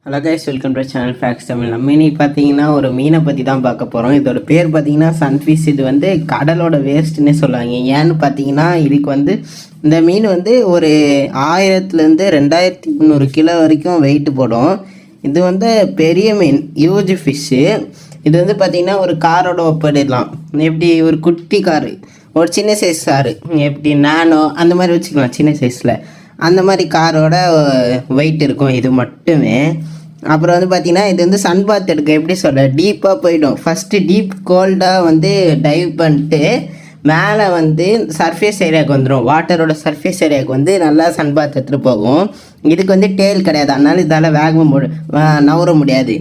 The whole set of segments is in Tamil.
Hello guys, welcome to channel facts Tamil. நம்ம இன்னைக்கு பார்த்தீங்கன்னா ஒரு மீனை பற்றி தான் பார்க்க போகிறோம். இதோட பேர் பார்த்தீங்கன்னா சன்ஃபிஷ். இது வந்து கடலோட வேஸ்ட்டுன்னே சொல்லுவாங்க. ஏன்னு பார்த்தீங்கன்னா இதுக்கு வந்து இந்த மீன் வந்து ஒரு 1000லேருந்து 2300 கிலோ வரைக்கும் வெயிட் போடும். இது வந்து பெரிய மீன், ஹியூஜ் ஃபிஷ்ஷு. இது வந்து பார்த்திங்கன்னா ஒரு காரோட ஒப்பிடலாம். எப்படி ஒரு குட்டி காரு, ஒரு சின்ன சைஸ் காரு, எப்படி நானோ அந்த மாதிரி வச்சுக்கலாம். சின்ன சைஸில் அந்த மாதிரி காரோட வெயிட் இருக்கும் இது மட்டுமே. அப்புறம் வந்து பார்த்திங்கன்னா இது வந்து சன் பாத் எடுக்க எப்படி சொல்ல, டீப்பாக போயிடும். ஃபஸ்ட்டு டீப் கோல்டாக வந்து டைவ் பண்ணிட்டு மேலே வந்து சர்ஃபேஸ் ஏரியாவுக்கு வந்துடும். வாட்டரோட சர்ஃபேஸ் ஏரியாவுக்கு வந்து நல்லா சன் பாத் எடுத்துகிட்டு போகும். இதுக்கு வந்து டேல் கிடையாது, அதனால் இதால் வேகமாக நவர முடியாது.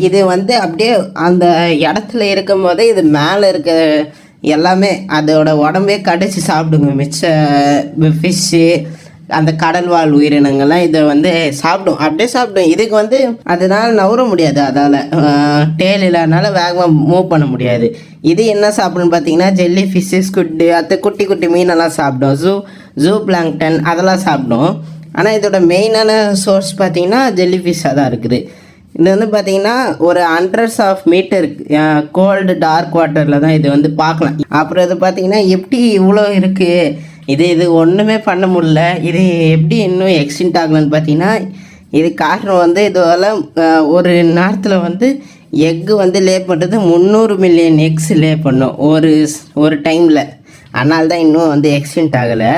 இது வந்து அப்படியே அந்த இடத்துல இருக்கும் போதே இது மேலே இருக்க எல்லாமே அதோட உடம்பே கடிச்சு சாப்பிடுங்க. மிச்ச ஃபிஷ்ஷு, அந்த கடல் வாழ் உயிரினங்கள்லாம் இதை வந்து சாப்பிடும், அப்படியே சாப்பிடும். இதுக்கு வந்து அதனால் நவர முடியாது, அதால் டேல் இல்லாதனால வேகமாக மூவ் பண்ண முடியாது. இது என்ன சாப்பிடுன்னு பார்த்தீங்கன்னா ஜெல்லி ஃபிஷ்ஷு, ஸ்குட்டு, அது குட்டி குட்டி மீனெல்லாம் சாப்பிடும். ஜூ பிளாங்டன் அதெல்லாம் சாப்பிடும். ஆனால் இதோட மெயினான சோர்ஸ் பார்த்தீங்கன்னா ஜெல்லி ஃபிஷ்ஷாக தான் இருக்குது. இது வந்து பார்த்திங்கன்னா ஒரு 100s of metre gold dark வாட்டரில் தான் இது வந்து பார்க்கலாம். அப்புறம் இது பார்த்திங்கன்னா எப்படி இவ்வளோ இருக்குது, இது ஒன்றுமே பண்ண முடியல, இது எப்படி இன்னும் எக்ஸ்டின்ட் ஆகலன்னு பார்த்தீங்கன்னா இது காரணம் வந்து இதெல்லாம் ஒரு நேரத்தில் வந்து எக்கு வந்து லே பண்ணுறது 300 மில்லியன் எக்ஸ் லே பண்ணும் ஒரு டைமில். அதனால தான் இன்னும் வந்து எக்ஸ்டின்ட் ஆகலை.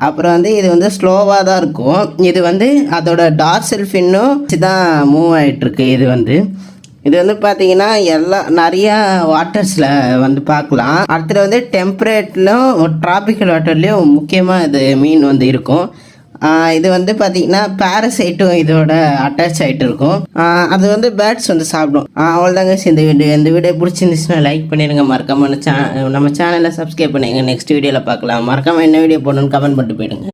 அப்புறம் வந்து இது வந்து ஸ்லோவாக தான் இருக்கும். இது வந்து அதோட டார்சல் ஃபின்னும் தான் மூவ் ஆகிட்டுருக்கு. இது வந்து பார்த்தீங்கன்னா நிறையா வாட்டர்ஸில் வந்து பார்க்கலாம். அடுத்தது வந்து டெம்பரேட்லையும் ட்ராபிக்கல் வாட்டர்லேயும் முக்கியமாக இது மீன் வந்து இருக்கும். இது வந்து பார்த்திங்கன்னா பேரசைட்டும் இதோட அட்டாச் ஆகிட்டு இருக்கும். அது வந்து பேர்ட்ஸ் வந்து சாப்பிடும். அவ்வளோதாங்க இந்த வீடியோ பிடிச்சிருந்துச்சுன்னா லைக் பண்ணிடுங்க. மறக்காமல் நம்ம சேனலை சப்ஸ்கிரைப் பண்ணுங்க. நெக்ஸ்ட் வீடியோவில் பார்க்கலாம். மறக்காமல் என்ன வீடியோ போடணும்னு கமெண்ட் பண்ணிட்டு போயிடுங்க.